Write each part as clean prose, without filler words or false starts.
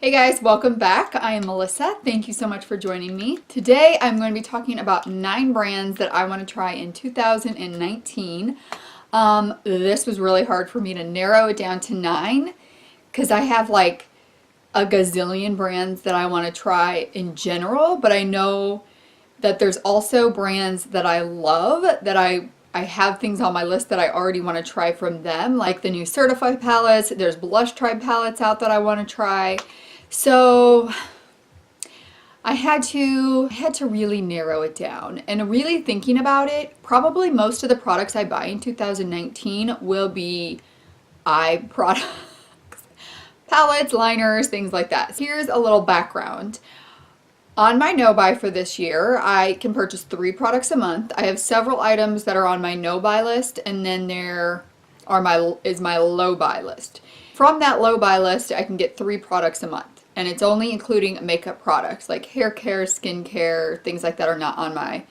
Hey guys, welcome back. I am Melissa. Thank you so much for joining me. Today I'm going to be talking about 9 brands that I want to try in 2019. This was really hard for me to narrow it down to 9 because I have like a gazillion brands that I want to try in general, but I know that there's also brands that I love that I have things on my list that I already want to try from them, like the new Certified palettes. There's Blush Tribe palettes out that I want to try. So I had to really narrow it down, and really thinking about it, probably most of the products I buy in 2019 will be eye products, palettes, liners, things like that. So here's a little background. On my no-buy for this year, I can purchase 3 products a month. I have several items that are on my no-buy list, and then there is my low-buy list. From that low-buy list, I can get 3 products a month. And it's only including makeup products like hair care, skin care, things like that are not on my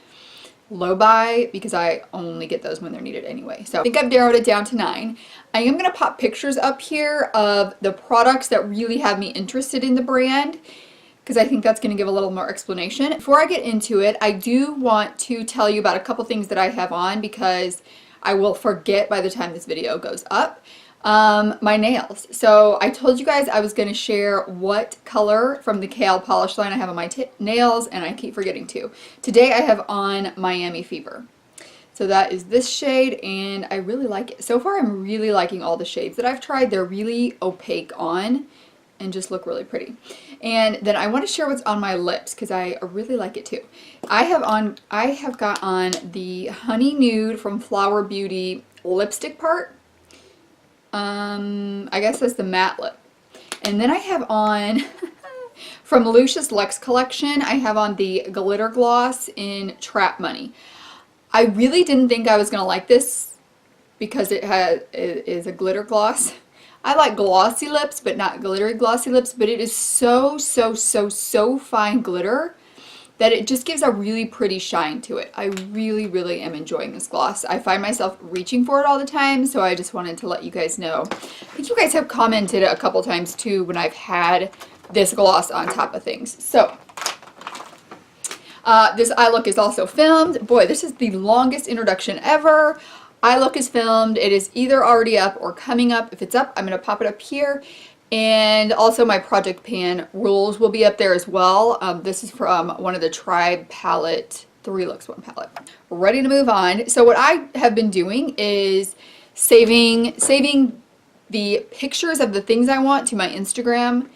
low buy because I only get those when they're needed anyway. So I think I've narrowed it down to 9. I am going to pop pictures up here of the products that really have me interested in the brand because I think that's going to give a little more explanation. Before I get into it, I do want to tell you about a couple things that I have on because I will forget by the time this video goes up. My nails. So I told you guys I was going to share what color from the Kale polish line I have on my nails, and I keep forgetting to. Today I have on Miami Fever. So that is this shade, and I really like it. So far I'm really liking all the shades that I've tried. They're really opaque on and just look really pretty. And then I want to share what's on my lips because I really like it too. I have got on the Honey Nude from Flower Beauty lipstick part. I guess that's the matte lip. And then I have on, from Lucia's Luxe collection, I have on the glitter gloss in Trap Money. I really didn't think I was going to like this because it is a glitter gloss. I like glossy lips, but not glittery glossy lips, but it is so fine glitter that it just gives a really pretty shine to it. I really am enjoying this gloss. I find myself reaching for it all the time, so I just wanted to let you guys know. I think you guys have commented a couple times too when I've had this gloss on top of things. So, this eye look is also filmed. Boy, this is the longest introduction ever. Eye look is filmed. It is either already up or coming up. If it's up, I'm going to pop it up here. And also my Project Pan rules will be up there as well. This is from one of the Tribe palette, 3 looks 1 palette. Ready to move on. So what I have been doing is saving the pictures of the things I want to my Instagram.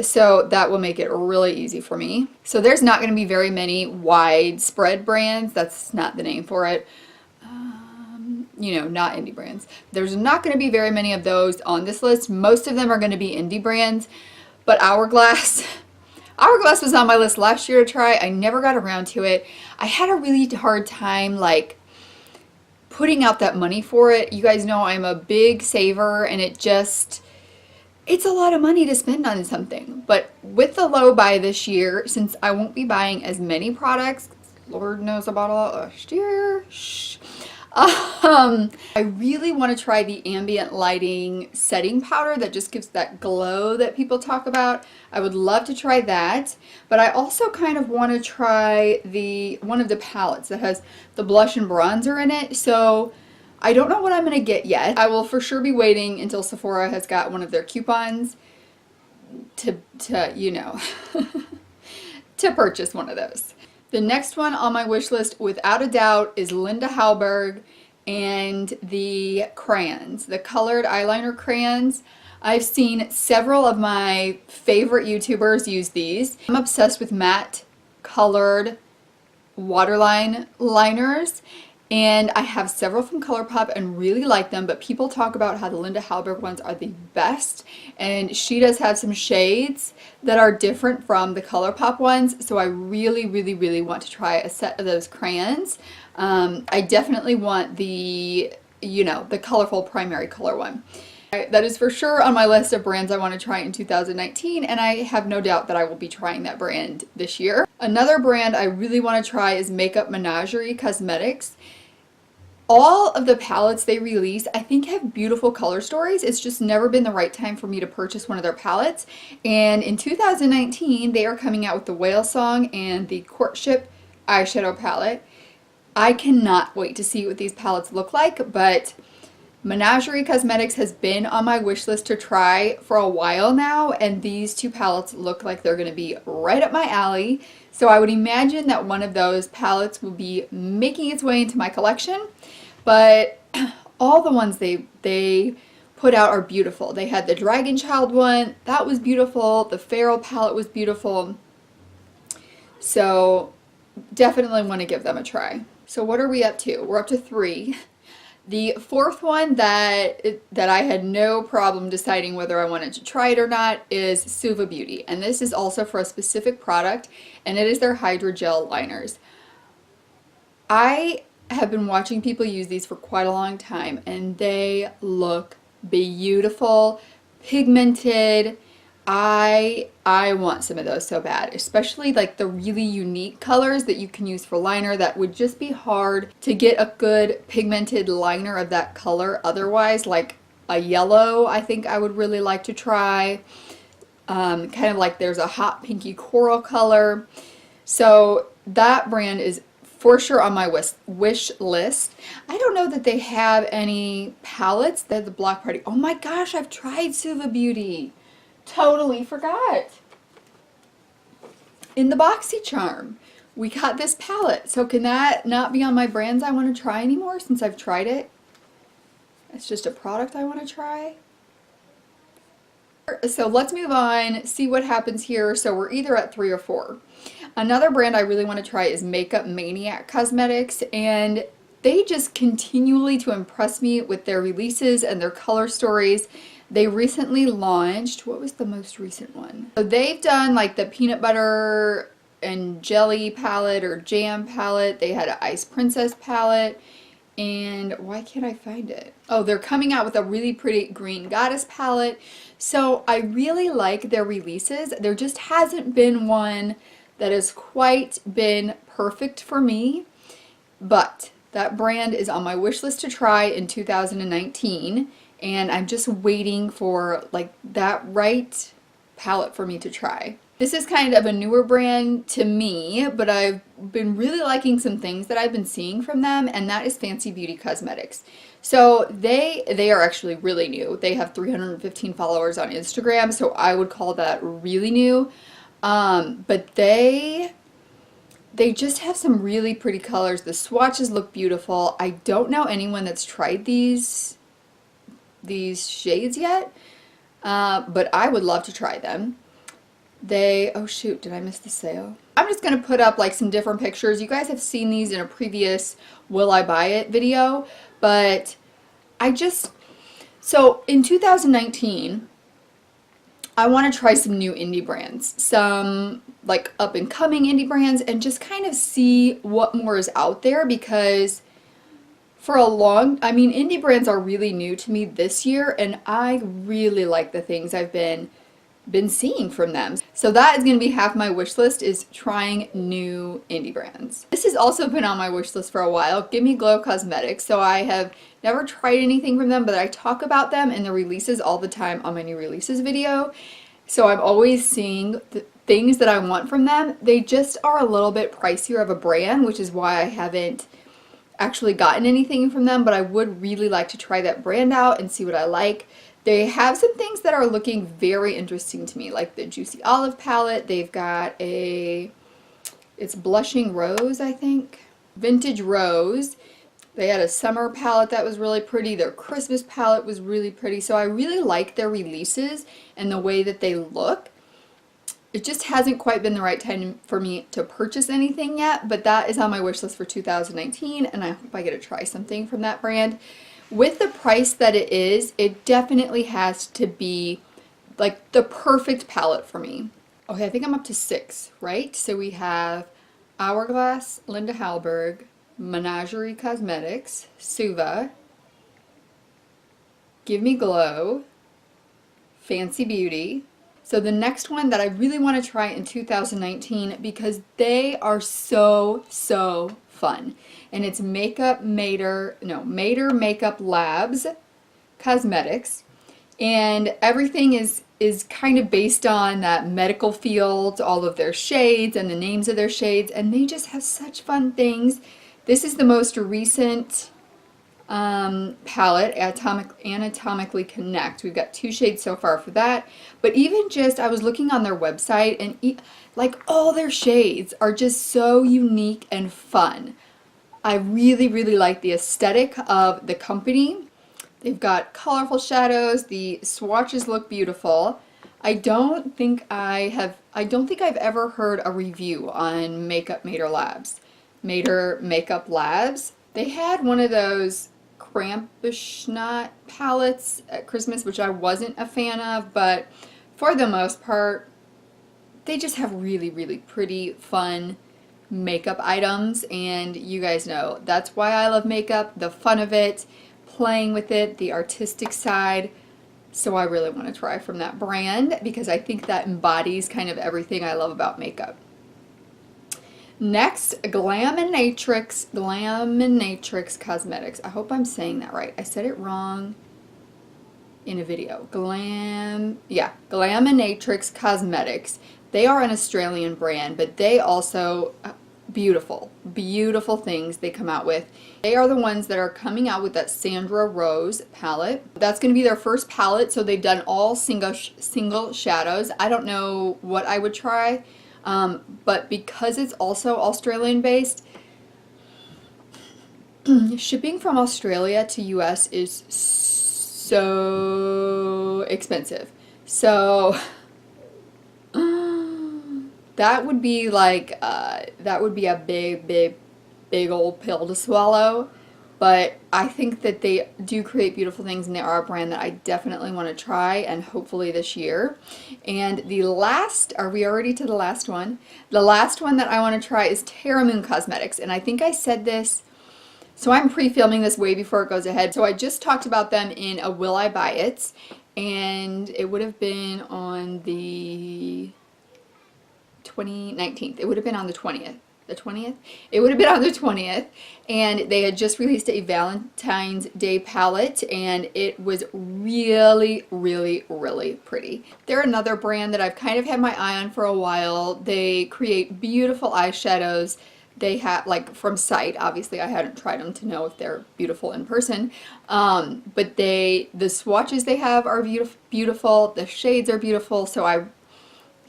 So that will make it really easy for me. So there's not going to be very many widespread brands. That's not the name for it. You know, not indie brands. There's not going to be very many of those on this list. Most of them are going to be indie brands, but Hourglass was on my list last year to try. I never got around to it. I had a really hard time like putting out that money for it. You guys know I'm a big saver, and it's a lot of money to spend on something. But with the low buy this year, since I won't be buying as many products, Lord knows I bought a lot last year. Shh. I really want to try the ambient lighting setting powder that just gives that glow that people talk about. I would love to try that, but I also kind of want to try one of the palettes that has the blush and bronzer in it. So I don't know what I'm going to get yet. I will for sure be waiting until Sephora has got one of their coupons to you know, to purchase one of those. The next one on my wish list, without a doubt, is Linda Hallberg and the crayons, the colored eyeliner crayons. I've seen several of my favorite YouTubers use these. I'm obsessed with matte colored waterline liners, and I have several from ColourPop and really like them, but people talk about how the Linda Hallberg ones are the best, and she does have some shades that are different from the ColourPop ones, so I really want to try a set of those crayons. I definitely want the, you know, the colorful primary color one. That is for sure on my list of brands I want to try in 2019, and I have no doubt that I will be trying that brand this year. Another brand I really want to try is Makeup Menagerie Cosmetics. all of the palettes they release, I think, have beautiful color stories. It's just never been the right time for me to purchase one of their palettes. And in 2019, they are coming out with the Whale Song and the Courtship eyeshadow palette. I cannot wait to see what these palettes look like, but Menagerie Cosmetics has been on my wish list to try for a while now, and these two palettes look like they're going to be right up my alley. So I would imagine that one of those palettes will be making its way into my collection, but all the ones they put out are beautiful. They had the Dragon Child one, that was beautiful. The Feral palette was beautiful. So definitely want to give them a try. So what are we up to? We're up to 3. The fourth one that I had no problem deciding whether I wanted to try it or not is Suva Beauty. And this is also for a specific product, and it is their Hydrogel liners. I have been watching people use these for quite a long time, and they look beautiful, pigmented. I want some of those so bad, especially like the really unique colors that you can use for liner that would just be hard to get a good pigmented liner of that color otherwise, like a yellow I think I would really like to try. Kind of like there's a hot pinky coral color. So that brand is for sure on my wish list. I don't know that they have any palettes. They're the Block Party. Oh my gosh, I've tried Suva Beauty. Totally forgot. In the BoxyCharm, we got this palette. So can that not be on my brands I want to try anymore since I've tried it? It's just a product I want to try. So let's move on, see what happens here. So we're either at 3 or 4. Another brand I really want to try is Makeup Maniac Cosmetics, and they just continually to impress me with their releases and their color stories. They recently launched, what was the most recent one? So they've done like the peanut butter and jelly palette or jam palette. They had an Ice Princess palette. And why can't I find it? Oh, they're coming out with a really pretty Green Goddess palette. So I really like their releases. There just hasn't been one that has quite been perfect for me. But that brand is on my wish list to try in 2019. And I'm just waiting for like that right palette for me to try. This is kind of a newer brand to me, but I've been really liking some things that I've been seeing from them, and that is Fancy Beauty Cosmetics. So they are actually really new. They have 315 followers on Instagram, so I would call that really new. But they just have some really pretty colors. The swatches look beautiful. I don't know anyone that's tried these shades yet, but I would love to try them. Oh shoot, did I miss the sale? I'm just going to put up like some different pictures. You guys have seen these in a previous Will I Buy It video, but so in 2019, I want to try some new indie brands, some like up and coming indie brands, and just kind of see what more is out there, because indie brands are really new to me this year, and I really like the things I've been seeing from them. So that is going to be half my wish list, is trying new indie brands. This has also been on my wish list for a while, Gimme Glow Cosmetics. So I have never tried anything from them, but I talk about them and the releases all the time on my new releases video. So I'm always seeing the things that I want from them. They just are a little bit pricier of a brand, which is why I haven't actually gotten anything from them, but I would really like to try that brand out and see what I like. They have some things that are looking very interesting to me, like the Juicy Olive palette. They've got it's Blushing Rose, I think. Vintage Rose. They had a summer palette that was really pretty. Their Christmas palette was really pretty. So I really like their releases and the way that they look. It just hasn't quite been the right time for me to purchase anything yet, but that is on my wish list for 2019, and I hope I get to try something from that brand. With the price that it is, it definitely has to be like the perfect palette for me. Okay, I think I'm up to 6, right? So we have Hourglass, Linda Hallberg, Menagerie Cosmetics, Suva, Give Me Glow, Fancy Beauty. So the next one that I really want to try in 2019, because they are so fun. And it's Mater Makeup Labs Cosmetics. And everything is kind of based on that medical field, all of their shades and the names of their shades, and they just have such fun things. This is the most recent palette, Anatomically Connect. We've got 2 shades so far for that. But even just, I was looking on their website, and like all their shades are just so unique and fun. I really, really like the aesthetic of the company. They've got colorful shadows. The swatches look beautiful. I don't think I've ever heard a review on Mater Makeup Labs. They had one of those Krampusnacht palettes at Christmas, which I wasn't a fan of, but for the most part, they just have really, really pretty, fun makeup items, and you guys know that's why I love makeup, the fun of it, playing with it, the artistic side. So I really want to try from that brand because I think that embodies kind of everything I love about makeup. Next, Glaminatrix Cosmetics. I hope I'm saying that right. I said it wrong in a video. Glaminatrix Cosmetics. They are an Australian brand, but they also beautiful things they come out with. They are the ones that are coming out with that Sandra Rose palette. That's going to be their first palette, so they've done all single shadows. I don't know what I would try, but because it's also Australian based, shipping from Australia to US is so expensive. So that would be like, that would be a big old pill to swallow. But I think that they do create beautiful things, and they are a brand that I definitely want to try, and hopefully this year. And the last, are we already to the last one? The last one that I want to try is Terra Moon Cosmetics. And I think I said this, so I'm pre-filming this way before it goes ahead. So I just talked about them in a Will I Buy It, and it would have been on the 19th. It would have been on the 20th. The 20th? It would have been on the 20th, and they had just released a Valentine's Day palette, and it was really, really, really pretty. They're another brand that I've kind of had my eye on for a while. They create beautiful eyeshadows. They have, like, from sight, obviously I hadn't tried them to know if they're beautiful in person, but the swatches they have are beautiful, the shades are beautiful, so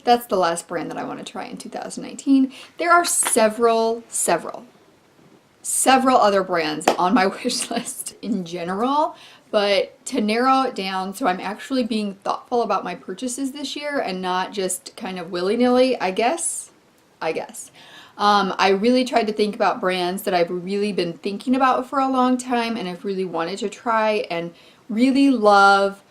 that's the last brand that I want to try in 2019. There are several other brands on my wish list in general, but to narrow it down, so I'm actually being thoughtful about my purchases this year and not just kind of willy-nilly, I guess. I really tried to think about brands that I've really been thinking about for a long time and I've really wanted to try and really love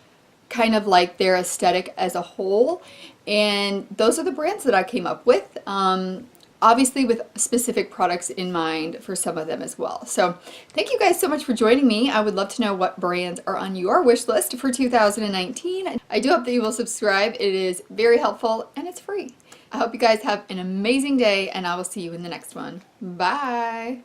kind of like their aesthetic as a whole, and those are the brands that I came up with, obviously with specific products in mind for some of them as well. So thank you guys so much for joining me. I would love to know what brands are on your wish list for 2019. I do hope that you will subscribe. It is very helpful and it's free. I hope you guys have an amazing day, and I will see you in the next one. Bye!